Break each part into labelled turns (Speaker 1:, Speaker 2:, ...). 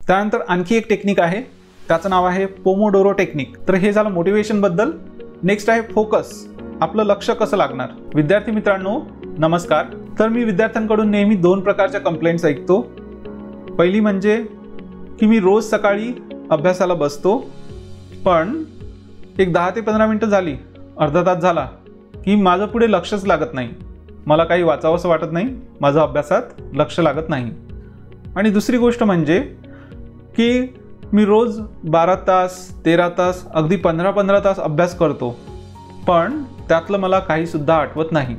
Speaker 1: त्यानंतर आणखी एक टेक्निक आहे, त्याचं नाव आहे पोमोडोरो टेक्निक. तर हे झालं मोटिवेशन बद्दल. नेक्स्ट आहे फोकस. आपलं लक्ष कसं लागणार. विद्यार्थी मित्रांनो नमस्कार. तर मी विद्यार्थ्यांकडून नेहमी 2 प्रकारच्या कंप्लेंट्स ऐकतो. पहिली म्हणजे की मी रोज सकाळी अभ्यासाला बसतो, पण एक 10 ते 15 मिनिटं झाली, अर्धा तास झाला की माझं पुढे लक्षच लागत नाही, मला काही वाचावंसं वाटत नाही, माझं अभ्यासात लक्ष लागत नाही. आणि दुसरी गोष्ट म्हणजे की मी रोज 12 तास 13 तास अगदी 15-15 तास अभ्यास करतो, पण त्यातलं मला काहीसुद्धा आठवत नाही.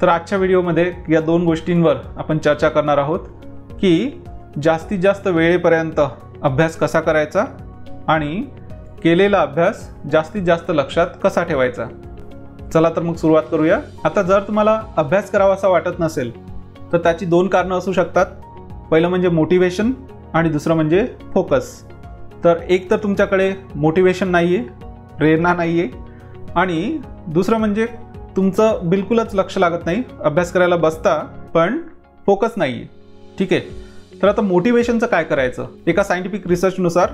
Speaker 1: तर आजच्या व्हिडिओमध्ये या 2 गोष्टींवर आपण चर्चा करणार आहोत की जास्तीत जास्त वेळेपर्यंत अभ्यास कसा करायचा आणि केलेला अभ्यास जास्तीत जास्त लक्षात कसा ठेवायचा. चला तर मग सुरुवात करूया. आता जर तुम्हाला अभ्यास करावासा वाटत नसेल तर त्याची 2 कारणं असू शकतात. पहिलं म्हणजे मोटिवेशन आणि दुसरं म्हणजे फोकस. तर एक तर तुमच्याकडे मोटिवेशन नाही आहे, प्रेरणा नाही आहे, आणि दुसरं म्हणजे तुमचं बिलकुलच लक्ष लागत नाही, अभ्यास करायला बसता पण फोकस नाही आहे. ठीक आहे. तर आता मोटिवेशनचं काय करायचं. एका सायंटिफिक रिसर्चनुसार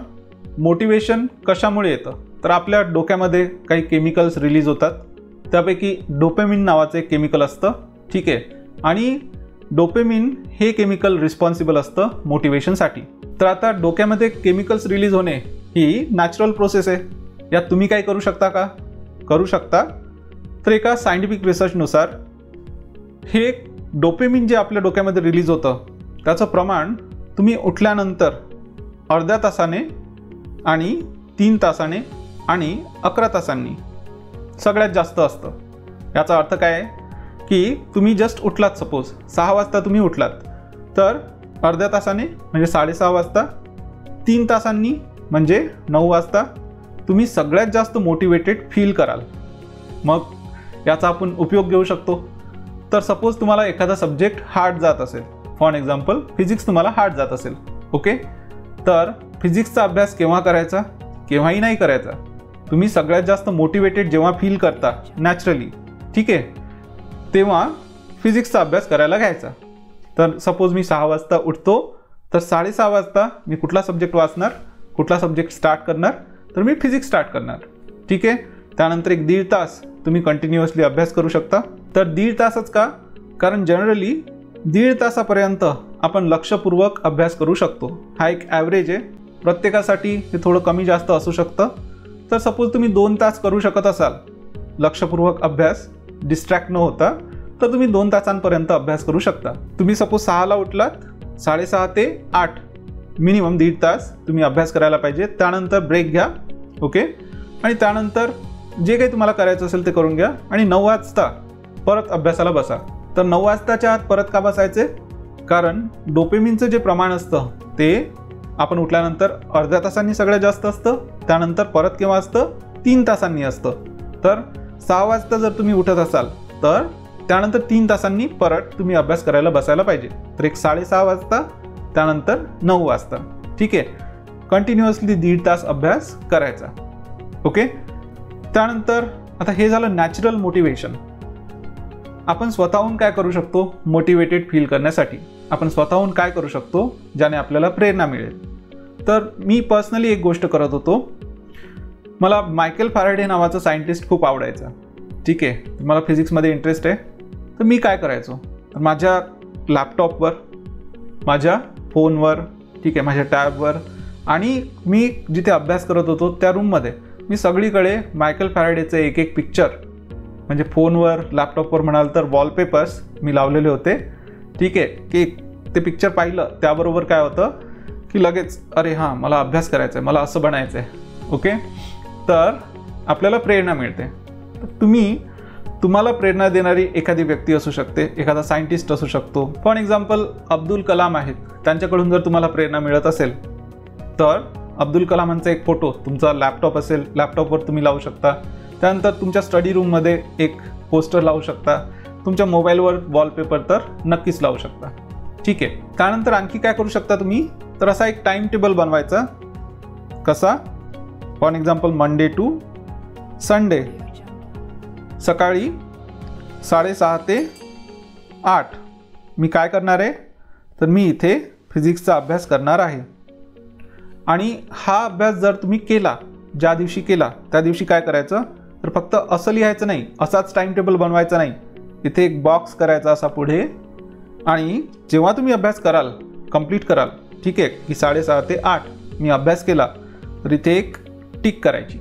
Speaker 1: मोटिवेशन कशामुळे येतं, तर आपल्या डोक्यामध्ये काही केमिकल्स रिलीज होतात, त्यापैकी डोपामिन नावाचं एक केमिकल असतं. ठीक आहे. आणि डोपामिन हे केमिकल रिस्पॉन्सिबल असतं मोटिवेशनसाठी. तर आता डोक्यामध्ये केमिकल्स रिलीज होणे ही नॅचरल प्रोसेस आहे. यात तुम्ही काय करू शकता का. करू शकता. तर एका सायंटिफिक रिसर्चनुसार हे डोपामिन जे आपल्या डोक्यामध्ये रिलीज होतं त्याचं प्रमाण तुम्ही उठल्यानंतर अर्ध्या तासाने आणि 3 तासाने आणि 11 तासांनी सगळ्यात जास्त असतं. याचा अर्थ काय आहे की तुम्ही जस्ट उठलात, सपोज 6 वाजता तुम्ही उठलात, तर अर्ध्या तासाने म्हणजे 6:30 वाजता, 3 तासांनी म्हणजे 9 वाजता तुम्ही सगळ्यात जास्त मोटिवेटेड फील कराल. मग याचा आपण उपयोग घेऊ शकतो. तर सपोज तुम्हाला एखादा सब्जेक्ट हार्ड जात असेल, फॉर एक्झाम्पल फिजिक्स तुम्हाला हार्ड जात असेल, ओके, तर फिजिक्सचा अभ्यास केव्हा करायचा, केव्हाही नाही करायचा. तुम्ही सगळ्यात जास्त मोटिवेटेड जेव्हा फील करता नॅचरली, ठीक आहे, तेव्हा फिजिक्सचा अभ्यास करायला घ्यायचा. तर सपोज मी 6 वाजता उठतो, तर 6:30 वाजता मी कुठला सब्जेक्ट वाचणार, कुठला सब्जेक्ट स्टार्ट करणार, तर मी फिजिक्स स्टार्ट करणार. ठीक आहे. त्यानंतर एक 1.5 तास तुम्ही कंटिन्युअसली अभ्यास करू शकता. तर 1.5 तासच का, कारण जनरली 1.5 तासापर्यंत आपण लक्षपूर्वक अभ्यास करू शकतो. हा एक ॲव्हरेज आहे, प्रत्येकासाठी हे थोडं कमी जास्त असू शकतं. तर सपोज तुम्ही 2 तास करू शकत असाल लक्षपूर्वक अभ्यास, डिस्ट्रॅक्ट न होता, तर तुम्ही 2 तासांपर्यंत अभ्यास करू शकता. तुम्ही सपोज 6ला उठलात, 6:30 ते 8 मिनिमम 1.5 तास तुम्ही अभ्यास करायला पाहिजे. त्यानंतर ब्रेक घ्या, ओके, आणि त्यानंतर जे काही तुम्हाला करायचं असेल ते करून घ्या आणि 9 वाजता परत अभ्यासाला बसा. तर 9 वाजताच्या आत परत का बसायचे, कारण डोपामिनचं जे प्रमाण असतं ते आपण उठल्यानंतर अर्ध्या तासांनी सगळ्यात जास्त असतं, त्यानंतर परत केव्हा असतं, 3 तासांनी असतं. तर 6 वाजता जर तुम्ही उठत असाल तर त्यानंतर 3 तासांनी परत तुम्ही अभ्यास करायला बसायला पाहिजे. तर एक 6:30 वाजता, त्यानंतर 9 वाजता. ठीक आहे. कंटिन्युअसली 1.5 तास अभ्यास करायचा, ओके. त्यानंतर आता हे झालं नॅचरल मोटिवेशन. आपण स्वतःहून काय करू शकतो मोटिवेटेड फील करण्यासाठी. आपण स्वतःहून काय करू शकतो ज्याने आपल्याला प्रेरणा मिळेल. तर मी पर्सनली एक गोष्ट करत होतो. मला मायकेल फॅराडे नावाचा सायंटिस्ट खूप आवडायचा. ठीक आहे. मला फिजिक्समध्ये इंटरेस्ट आहे. तर मी काय करायचो, तर माझ्या लॅपटॉपवर, माझ्या फोनवर, ठीक आहे, माझ्या टॅबवर, आणि मी जिथे अभ्यास करत होतो त्या रूममध्ये मी सगळीकडे मायकेल फॅराडेचे एक पिक्चर, म्हणजे फोनवर, लॅपटॉपवर म्हणाल तर वॉलपेपर्स मी लावलेले होते. ठीक आहे. की ते पिक्चर पाहिलं त्याबरोबर काय होतं की लगेच अरे हां मला अभ्यास करायचा आहे, मला असं बनायचं आहे, ओके. तर आपल्याला प्रेरणा मिळते. तर तुम्हाला प्रेरणा देणारी एखादी व्यक्ती असू शकते, एखादा सायंटिस्ट असू शकतो. फॉर एक्झाम्पल अब्दुल कलाम आहेत, त्यांच्याकडून जर तुम्हाला प्रेरणा मिळत असेल तर अब्दुल कलामांचा एक फोटो तुमचा लॅपटॉप असेल, लॅपटॉपवर तुम्ही लावू शकता. त्यानंतर तुमच्या स्टडी रूममध्ये एक पोस्टर लावू शकता. तुमच्या मोबाईलवर वॉलपेपर तर नक्कीच लावू शकता. ठीक आहे. त्यानंतर आणखी काय करू शकता तुम्ही, तर असा एक टाइम टेबल बनवायचा. कसा, for example Monday to Sunday सकाळी 6:30 ते 8 मी काय करणार आहे, तर मी इथे फिजिक्सचा अभ्यास करणार आहे. आणि हा अभ्यास जर तुम्ही केला, ज्या दिवशी केला त्या दिवशी काय करायचं, तर फक्त असं लिहायचं नाही, असाच टाइम टेबल बनवायचा नाही, इथे एक बॉक्स करायचा असा पुढे, आणि जेव्हा तुम्ही अभ्यास कराल, कंप्लीट कराल, ठीक आहे, की 6:30 ते 8 मी अभ्यास केला, तर इथे एक टिक करायची.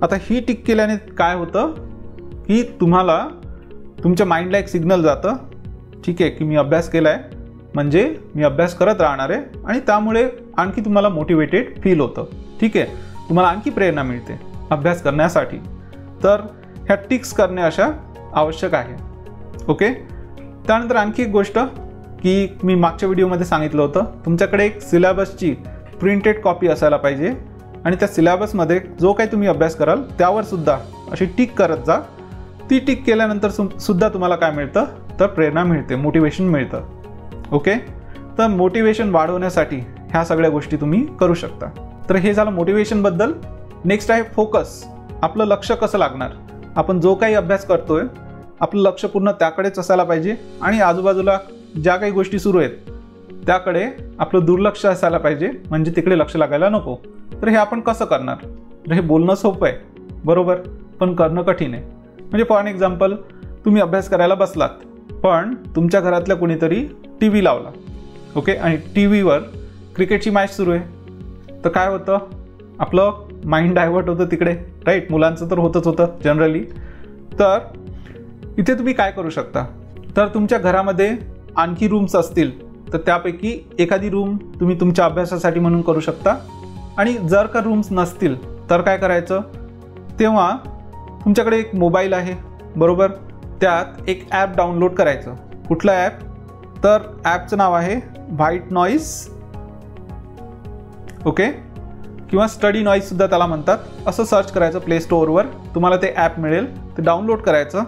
Speaker 1: आता ही टिक केल्याने काय होतं की तुम्हाला तुमच्या माइंडला एक सिग्नल जातं, ठीक आहे, की मी अभ्यास केला आहे, म्हणजे मी अभ्यास करत राहणार आहे, आणि त्यामुळे आणखी तुम्हाला मोटिवेटेड फील होतं, ठीक आहे, तुम्हाला आणखी प्रेरणा मिळते अभ्यास करण्यासाठी. तर ह्या टिक्स करणे अशा आवश्यक आहे. ओके. त्यानंतर आणखी एक गोष्ट की मी मागच्या व्हिडिओमध्ये सांगितलं होतं, तुमच्याकडे एक सिलेबसची प्रिंटेड कॉपी असायला पाहिजे, आणि त्या सिलेबसमध्ये जो काही तुम्ही अभ्यास कराल त्यावर सुद्धा अशी टिक करत जा. ती टिक केल्यानंतर सुद्धा तुम्हाला काय मिळतं, तर प्रेरणा मिळते, मोटिवेशन मिळतं. ओके. तर मोटिवेशन वाढवण्यासाठी ह्या सगळ्या गोष्टी तुम्ही करू शकता. तर हे झालं मोटिवेशनबद्दल. नेक्स्ट आहे फोकस. आपलं लक्ष कसं लागणार, आपण जो काही अभ्यास करतोय आपलं लक्ष पूर्ण त्याकडेच असायला पाहिजे, आणि आजूबाजूला ज्या काही गोष्टी सुरू आहेत त्याकडे आपलं दुर्लक्ष असायला पाहिजे, म्हणजे तिकडे लक्ष लागायला नको. तर हे आपण कसं करणार, तर हे बोलणं सोपं आहे बरोबर, पण करणं कठीण आहे. म्हणजे फॉर एन एक्झाम्पल, तुम्ही अभ्यास करायला बसलात, पण तुमच्या घरातल्या कोणीतरी टी व्ही लावला, ओके, आणि टी व्हीवर क्रिकेटची मॅच सुरू आहे, तर काय होतं, आपलं माइंड डायव्हर्ट होतं तिकडे, राईट. मुलांचं तर होतच होतं जनरली. तर इथे तुम्ही काय करू शकता, तर तुमच्या घरामध्ये आणखी रूम्स असतील तर त्यापैकी एखादी रूम तुम्ही तुमच्या अभ्यासासाठी म्हणून करू शकता, आणि जर का रूम्स नसतील तर काय करायचं, तेव्हा तुमच्याकडे एक मोबाईल आहे बरोबर, त्यात एक ॲप डाउनलोड करायचं. कुठलं ॲप, तर ॲपचं नाव आहे व्हाईट नॉईज, ओके, किंवा स्टडी नॉईज सुद्धा त्याला म्हणतात. असं सर्च करायचं प्ले स्टोअरवर, तुम्हाला ते ॲप मिळेल, ते डाउनलोड करायचं.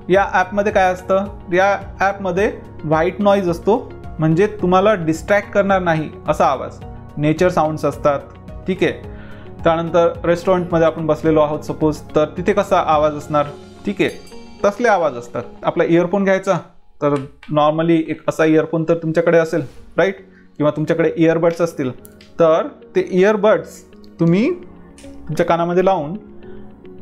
Speaker 1: या ॲपमध्ये काय असतं, या ॲपमध्ये व्हाईट नॉईज असतो, म्हणजे तुम्हाला डिस्ट्रॅक्ट करणार नाही असा आवाज, नेचर साऊंड्स असतात, ठीक आहे. त्यानंतर रेस्टॉरंटमध्ये आपण बसलेलो आहोत सपोज, तर तिथे कसा आवाज असणार, ठीक आहे, तसले आवाज असतात. आपला इयरफोन घ्यायचा, तर नॉर्मली एक असा इयरफोन तर तुमच्याकडे असेल, राईट, किंवा तुमच्याकडे इयरबड्स असतील, तर ते इयरबड्स तुम्ही तुमच्या कानामध्ये लावून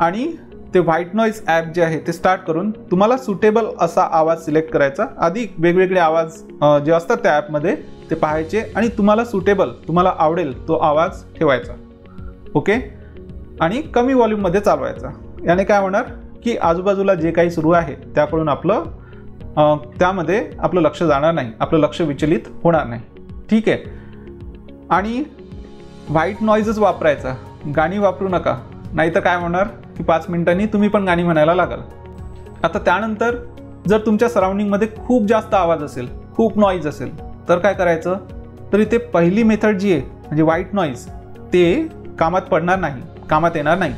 Speaker 1: आणि ते व्हाईट नॉईज ॲप जे आहे ते स्टार्ट करून तुम्हाला सुटेबल असा आवाज सिलेक्ट करायचा. आधी वेगवेगळे आवाज जे असतात त्या ॲपमध्ये ते पाहायचे, आणि तुम्हाला सुटेबल, तुम्हाला आवडेल तो आवाज ठेवायचा, ओके, आणि कमी व्हॉल्यूममध्ये चालवायचा. याने काय होणार की आजूबाजूला जे काही सुरू आहे त्याकडून त्यामध्ये आपलं लक्ष जाणार नाही, आपलं लक्ष विचलित होणार नाही, ठीक आहे. आणि व्हाईट नॉईजच वापरायचा, गाणी वापरू नका, नाहीतर काय होणार की 5 मिनिटांनी तुम्ही पण गाणी म्हणायला लागाल. आता त्यानंतर जर तुमच्या सराउंडिंगमध्ये खूप जास्त आवाज असेल, खूप नॉईज असेल, तर काय करायचं, तर इथे पहिली मेथड जी आहे म्हणजे व्हाईट नॉईज, ते कामात पडणार नाही, कामात येणार नाही.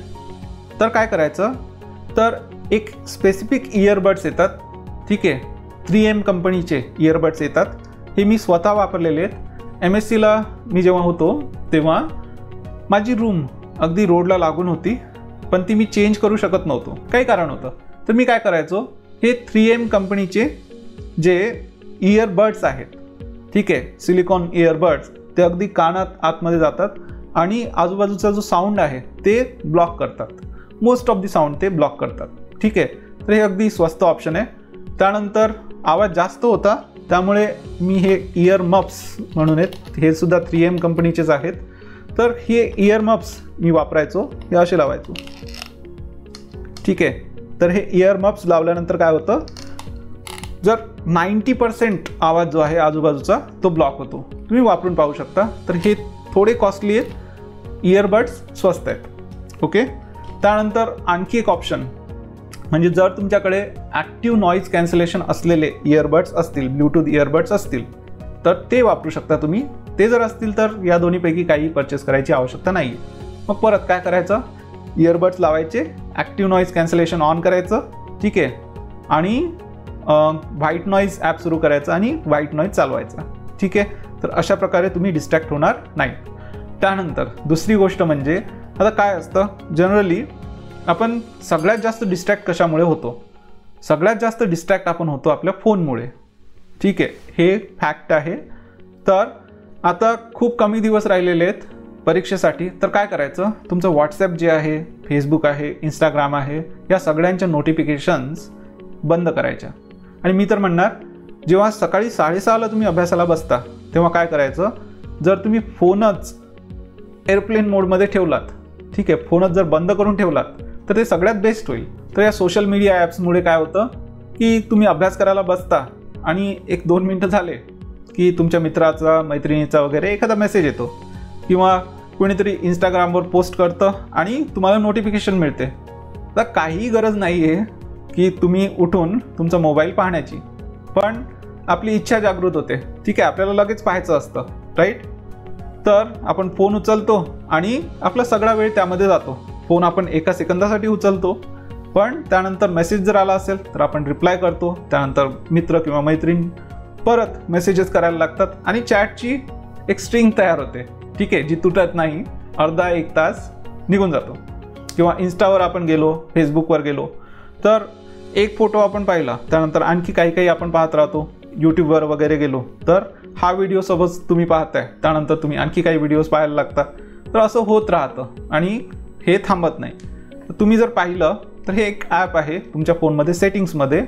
Speaker 1: तर काय करायचं, तर एक स्पेसिफिक इयरबड्स येतात, ठीक आहे, 3M कंपनीचे इयरबड्स येतात. हे मी स्वतः वापरलेले आहेत. MSCला मी जेव्हा होतो तेव्हा माझी रूम अगदी रोडला लागून होती, पण ती मी चेंज करू शकत नव्हतो, काही कारण होतं. तर मी काय करायचो, हे 3M कंपनीचे जे इयरबड्स आहेत, ठीक आहे, सिलिकॉन इयरबड्स, ते अगदी कानात आतमध्ये जातात आणि आजूबाजूचा जो साऊंड आहे ते ब्लॉक करतात, मोस्ट ऑफ दी साऊंड ते ब्लॉक करतात, ठीक आहे. तर हे अगदी स्वस्त ऑप्शन आहे. त्यानंतर आवाज जास्त होता त्यामुळे मी हे इयर मप्स म्हणून आहेत, हे सुद्धा 3M कंपनीचेच आहेत. तर हे इयर मप्स मी वापरायचो, हे असे लावायचो, ठीक आहे. तर हे इयर मप्स लावल्यानंतर काय होतं, जर 90% आवाज जो आहे आजूबाजूचा तो ब्लॉक होतो. तुम्ही वापरून पाहू शकता. तर हे थोडे कॉस्टली आहेत, इयरबड्स स्वस्त आहेत, ओके. त्यानंतर आणखी एक ऑप्शन म्हणजे जर तुमच्याकडे ॲक्टिव्ह नॉईज कॅन्सलेशन असलेले इयरबड्स असतील, ब्लूटूथ इयरबड्स असतील, तर ते वापरू शकता तुम्ही. ते जर असतील तर या दोन्हीपैकी काही परचेस करायची आवश्यकता नाही. मग परत काय करायचं, इयरबड्स लावायचे, ॲक्टिव्ह नॉईज कॅन्सलेशन ऑन करायचं, ठीक आहे, आणि व्हाईट नॉईज ॲप सुरू करायचं आणि व्हाईट नॉईज चालवायचा, ठीक आहे. तर अशा प्रकारे तुम्ही डिस्ट्रॅक्ट होणार नाही. त्यानंतर दुसरी गोष्ट म्हणजे, आता काय असतं, जनरली आपण सगळ्यात जास्त डिस्ट्रॅक्ट कशामुळे होतो, सगळ्यात जास्त डिस्ट्रॅक्ट आपण होतो आपल्या फोनमुळे, ठीक आहे, हे फॅक्ट आहे. तर आता खूप कमी दिवस राहिलेले आहेत, परीक्षेसाठी, तर काय करायचं, तुमचं व्हॉट्सॲप जे आहे, फेसबुक आहे, इंस्टाग्राम आहे, या सगळ्यांच्या नोटिफिकेशन्स बंद करायच्या. आणि मी तर म्हणणार, जेव्हा सकाळी 6:30ला तुम्ही अभ्यासाला बसता तेव्हा काय करायचं, जर तुम्ही फोनच एअरप्लेन मोडमध्ये ठेवलात, ठीक आहे, फोनच जर बंद करून ठेवलात तर ते सगळ्यात बेस्ट होईल. तर या सोशल मीडिया ॲप्समुळे काय होतं की तुम्ही अभ्यास करायला बसता आणि 1-2 मिनटं झाले की तुमच्या मित्राचा, मैत्रिणीचा वगैरे एखादा मेसेज येतो किंवा कोणीतरी इंस्टाग्रामवर पोस्ट करतं आणि तुम्हाला नोटिफिकेशन मिळते. तर काहीही गरज नाही आहे की तुम्ही उठून तुमचा मोबाईल पाहण्याची, पण आपली इच्छा जागृत होते, ठीक आहे, आपल्याला लगेच पाहायचं असतं, राईट. तर आपण फोन उचलतो आणि आपला सगळा वेळ त्यामध्ये जातो. फोन आपण 1 सेकंदासाठी उचलतो, पण त्यानंतर मेसेज जर आला असेल तर आपण रिप्लाय करतो, त्यानंतर मित्र किंवा मैत्रीण परत मेसेजेस करायला लागतात आणि चॅटची एक स्ट्रिंग तयार होते, ठीक आहे, जी तुटत नाही. अर्धा 1 तास निघून जातो. किंवा इन्स्टावर आपण गेलो, फेसबुकवर गेलो तर एक फोटो आपण पाहिला, त्यानंतर आणखी काही आपण पाहत राहतो. यूट्यूबवर वगैरे गेलो तर हा व्हिडिओ सोबत तुम्ही पाहताय, त्यानंतर तुम्ही आणखी काही व्हिडिओज पाहायला लागता. तर असं होत राहतं आणि हे थांबत नाही. तुम्ही जर पाहिलं तर हे एक ॲप आहे तुमच्या फोनमध्ये सेटिंग्समध्ये,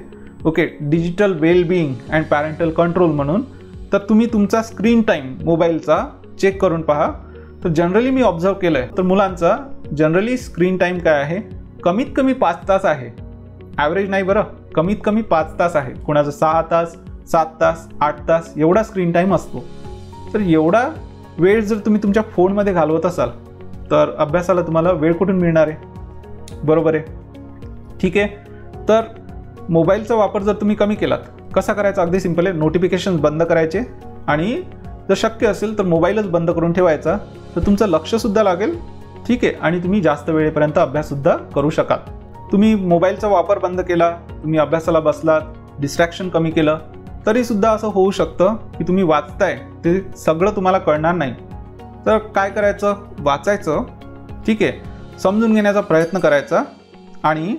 Speaker 1: okay, digital wellbeing and parental control म्हणून. तर तुम्ही तुमचा स्क्रीन टाईम मोबाईलचा चेक करून पहा. तर जनरली मी ऑब्झर्व केलं आहे तर मुलांचा जनरली स्क्रीन टाईम काय आहे, कमीत कमी 5 तास आहे. ॲव्हरेज नाही बरं, कमीत कमी 5 तास आहे. कोणाचं 6 तास, 7 तास, 8 तास एवढा स्क्रीन टाईम असतो. तर एवढा वेळ जर तुम्ही तुमच्या फोनमध्ये घालवत असाल तर अभ्यासाला तुम्हाला वेळ कुठून मिळणार आहे, बरोबर आहे, ठीक आहे. तर मोबाईलचा वापर जर तुम्ही कमी केलात, कसा करायचा, अगदी सिंपल आहे. नोटिफिकेशन्स बंद करायचे आणि जर शक्य असेल तर मोबाईलच बंद करून ठेवायचा. तर तुमचं लक्षसुद्धा लागेल, ठीक आहे, आणि तुम्ही जास्त वेळेपर्यंत अभ्याससुद्धा करू शकाल. तुम्ही मोबाईलचा वापर बंद केला, तुम्ही अभ्यासाला बसलात, डिस्ट्रॅक्शन कमी केलं, तरीसुद्धा असं होऊ शकतं की तुम्ही वाचताय ते सगळं तुम्हाला कळणार नाही. तर काय करायचं, वाचायचं, ठीक आहे, समजून घेण्याचा प्रयत्न करायचा आणि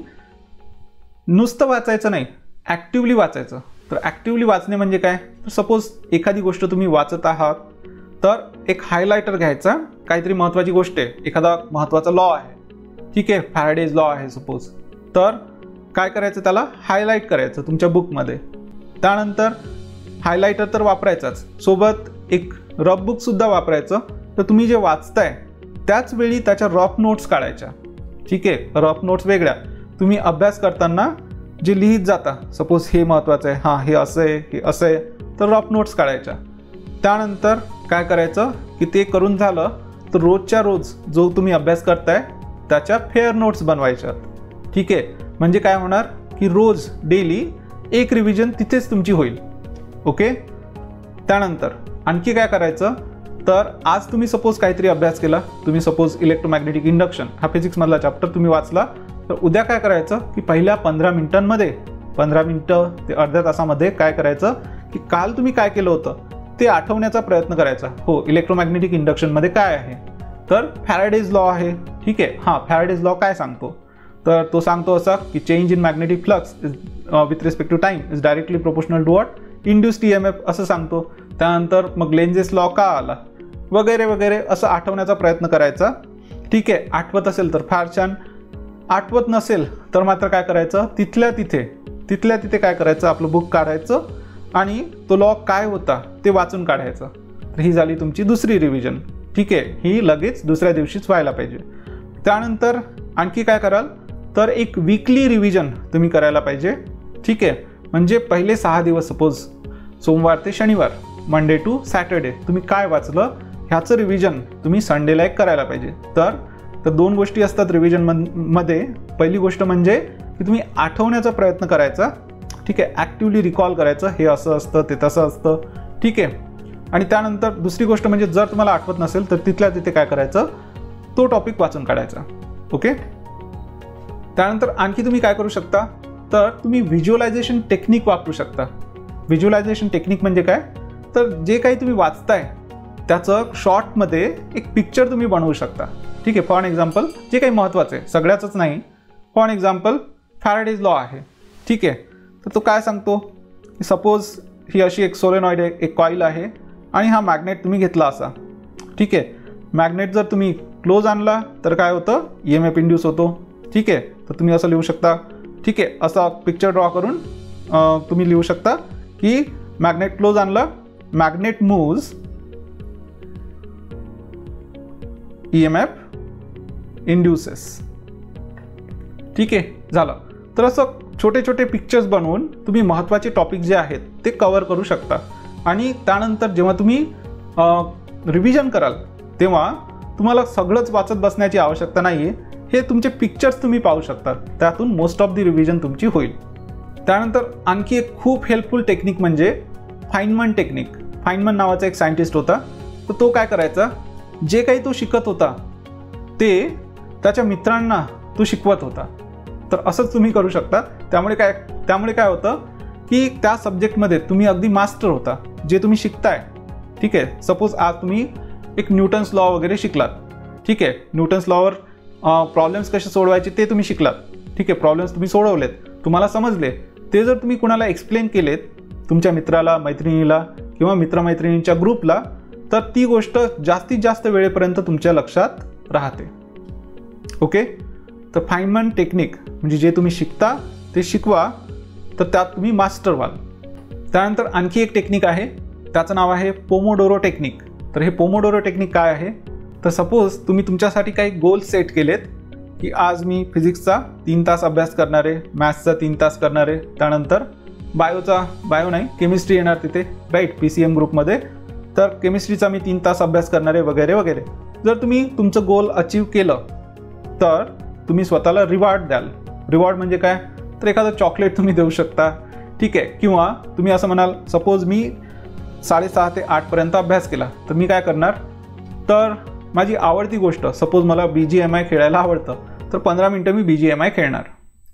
Speaker 1: नुसतं वाचायचं नाही, ॲक्टिवली वाचायचं. तर ॲक्टिवली वाचणे म्हणजे काय, तर सपोज एखादी गोष्ट तुम्ही वाचत आहात तर एक हायलायटर घ्यायचा, काहीतरी महत्त्वाची गोष्ट आहे, एखादा महत्त्वाचा लॉ आहे, ठीक आहे, फॅराडेज लॉ आहे सपोज, तर काय करायचं, त्याला हायलाईट करायचं तुमच्या बुकमध्ये. त्यानंतर हायलायटर तर वापरायचाच, सोबत एक रफ बुकसुद्धा वापरायचं. तर तुम्ही जे वाचताय त्याच वेळी त्याच्या रफ नोट्स काढायच्या, ठीक आहे. रफ नोट्स वेगळ्या, तुम्ही अभ्यास करताना जे लिहित जाता, सपोज हे महत्त्वाचं आहे, हां हे असं आहे, हे असं आहे, तर रफ नोट्स काढायच्या. त्यानंतर काय करायचं की ते करून झालं तर रोजच्या रोज जो तुम्ही अभ्यास करताय त्याच्या फेअर नोट्स बनवायच्या, ठीक आहे. म्हणजे काय होणार की रोज डेली एक रिव्हिजन तिथेच तुमची होईल, ओके. त्यानंतर आणखी काय करायचं, तर आज तुम्ही सपोज काहीतरी अभ्यास केला, तुम्ही सपोज इलेक्ट्रोमॅग्नेटिक इंडक्शन हा फिजिक्समधला चॅप्टर तुम्ही वाचला, तर उद्या काय करायचं की पहिल्या 15 मिनिटांमध्ये, 15 मिनिटं ते अर्ध्या तासामध्ये काय करायचं की काल तुम्ही काय केलं होतं ते आठवण्याचा प्रयत्न करायचा. हो, इलेक्ट्रोमॅग्नेटिक इंडक्शनमध्ये काय आहे, तर फॅराडेज लॉ आहे, ठीक आहे. हां, फॅराडेज लॉ काय सांगतो, तर तो सांगतो असा की change in magnetic flux with respect to time is directly proportional to what induced EMF असं सांगतो. त्यानंतर मग लेंझेस लॉ का आला वगैरे वगैरे असं आठवण्याचा प्रयत्न करायचा, ठीक आहे. आठवत असेल तर फार छान, आठवत नसेल तर मात्र काय करायचं, तिथल्या तिथे काय करायचं, आपलं बुक काढायचं आणि तो लॉ काय होता ते वाचून काढायचं. तर ही झाली तुमची दुसरी रिव्हिजन, ठीक आहे. ही लगेच दुसऱ्या दिवशीच व्हायला पाहिजे. त्यानंतर आणखी काय कराल, तर एक वीकली रिव्हिजन तुम्ही करायला पाहिजे, ठीक आहे. म्हणजे पहिले 6 दिवस, सपोज सोमवार ते शनिवार, मंडे टू सॅटर्डे, तुम्ही काय वाचलं ह्याचं रिव्हिजन तुम्ही संडेला एक करायला पाहिजे. तर 2 गोष्टी असतात रिव्हिजनमध्ये. पहिली गोष्ट म्हणजे की तुम्ही आठवण्याचा प्रयत्न करायचा, ठीक आहे, ॲक्टिवली रिकॉल करायचं, हे असं असतं, ते तसं असतं, ठीक आहे. आणि त्यानंतर दुसरी गोष्ट म्हणजे जर तुम्हाला आठवत नसेल तर तिथल्या तिथे काय करायचं, तो टॉपिक वाचून काढायचा, ओके. त्यानंतर आणखी तुम्ही काय करू शकता, तर तुम्ही व्हिज्युअलायझेशन टेक्निक वापरू शकता. व्हिज्युअलायझेशन टेक्निक म्हणजे काय, तर जे काही तुम्ही वाचताय त्याचं शॉर्टमध्ये एक पिक्चर तुम्ही बनवू शकता, ठीक आहे. फॉर एक्झाम्पल जे काही महत्त्वाचं आहे, सगळ्याचंच नाही, फॉर एक्झाम्पल फॅराडेज लॉ आहे, ठीक आहे. तर तो काय सांगतो की सपोज ही अशी एक सोलेनॉइड आहे, एक कॉईल आहे आणि हा मॅग्नेट तुम्ही घेतला असा, ठीक आहे. मॅग्नेट जर तुम्ही क्लोज आणला तर काय होतं, EMF इंड्यूस होतो. ठीक आहे, तर तुम्ही असं लिहू शकता. ठीक आहे, असा पिक्चर ड्रॉ करून तुम्ही लिहू शकता की मॅग्नेट क्लोज आणला, मॅग्नेट मूव्स, EMF इंड्यूसेस. ठीक आहे, झालं. तर असं छोटे छोटे पिक्चर्स बनवून तुम्ही महत्त्वाचे टॉपिक जे आहेत ते कव्हर करू शकता. आणि त्यानंतर जेव्हा तुम्ही रिव्हिजन कराल तेव्हा तुम्हाला सगळंच वाचत बसण्याची आवश्यकता नाही आहे. हे तुमचे पिक्चर्स तुम्ही पाहू शकता, त्यातून मोस्ट ऑफ दी रिव्हिजन तुमची होईल. त्यानंतर आणखी एक खूप हेल्पफुल टेक्निक म्हणजे फाइनमन टेक्निक. फाइनमन नावाचा एक सायंटिस्ट होता. तर तो काय करायचा, जे काही तो शिकत होता ते त्याच्या मित्रांना तो शिकवत होता. तर असंच तुम्ही करू शकता. त्यामुळे काय होतं की त्या सब्जेक्टमध्ये तुम्ही अगदी मास्टर होता, जे तुम्ही शिकताय. ठीक आहे, सपोज आज तुम्ही एक न्यूटन्स लॉ वगैरे शिकलात. ठीक आहे, न्यूटन्स लॉवर प्रॉब्लेम्स कसे सोडवायचे ते तुम्ही शिकलात. ठीक आहे, प्रॉब्लेम्स तुम्ही सोडवलेत, तुम्हाला समजले. ते जर तुम्ही कुणाला एक्सप्लेन केलेत, तुमच्या मित्राला, मैत्रिणीला किंवा मित्रमैत्रिणींच्या ग्रुपला, तर ती गोष्ट जास्तीत जास्त वेळेपर्यंत तुमच्या लक्षात राहते. ओके, तर फाइनमन टेक्निक म्हणजे जे तुम्ही शिकता ते शिकवा, तर त्यात तुम्ही मास्टर व्हाल. त्यानंतर आणखी एक टेक्निक आहे, त्याचं नाव आहे पोमोडोरो टेक्निक. तर हे पोमोडोरो टेक्निक काय आहे, तर सपोज तुम्ही तुमच्यासाठी काही गोल सेट केलेत की आज मी फिजिक्सचा 3 तास अभ्यास करणार आहे, मॅथ्सचा 3 तास करणार आहे, त्यानंतर केमिस्ट्री येणार तिथे, राईट, PCM ग्रुपमध्ये. तर केमिस्ट्रीचा मी 3 तास अभ्यास करणार आहे वगैरे वगैरे. जर तुम्ही तुमचं गोल अचीव केलं तर तुम्ही स्वतःला रिवॉर्ड द्याल. रिवॉर्ड म्हणजे काय, तर एखादं चॉकलेट तुम्ही देऊ शकता. ठीक आहे, किंवा तुम्ही असं म्हणाल, सपोज मी 6:30 ते 8पर्यंत अभ्यास केला, तर मी काय करणार, तर माझी आवडती गोष्ट, सपोज मला BGMI खेळायला आवडतं, तर 15 मिनटं मी BGMI खेळणार.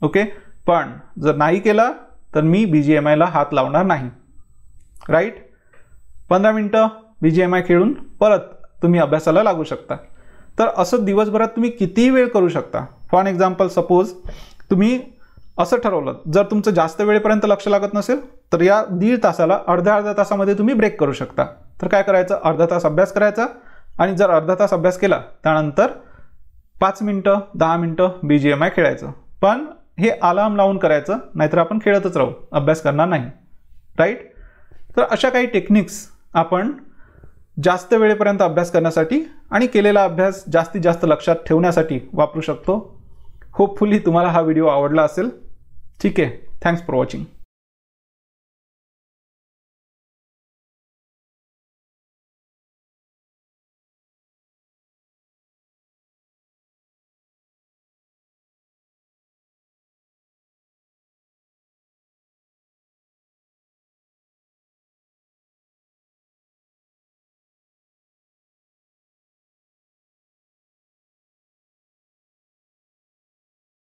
Speaker 1: ओके, पण जर नाही केला तर मी BGMIला हात लावणार नाही. राईट, 15 मिनटं BGMI खेळून परत तुम्ही अभ्यासाला लागू शकता. तर असं दिवसभरात तुम्ही कितीही वेळ करू शकता. फॉर एक्झाम्पल, सपोज तुम्ही असं ठरवलं, जर तुमचं जास्त वेळेपर्यंत लक्ष लागत नसेल तर या 1.5 तासाला अर्ध्या तासामध्ये तुम्ही ब्रेक करू शकता. तर काय करायचं, अर्धा तास अभ्यास करायचा, आणि जर अर्धा तास अभ्यास केला त्यानंतर 5 मिनटं 10 मिनटं BGMI खेळायचं. पण हे अलार्म लावून करायचं, नाहीतर आपण खेळतच राहू, अभ्यास करणार नाही. राईट, तर अशा काही टेक्निक्स आपण जास्त वेळेपर्यंत अभ्यास करण्यासाठी आणि केलेला अभ्यास जास्तीत जास्त लक्षात ठेवण्यासाठी वापरू शकतो. होपफुली तुम्हाला हा व्हिडिओ आवडला असेल. ठीक आहे, थँक्स फॉर वॉचिंग.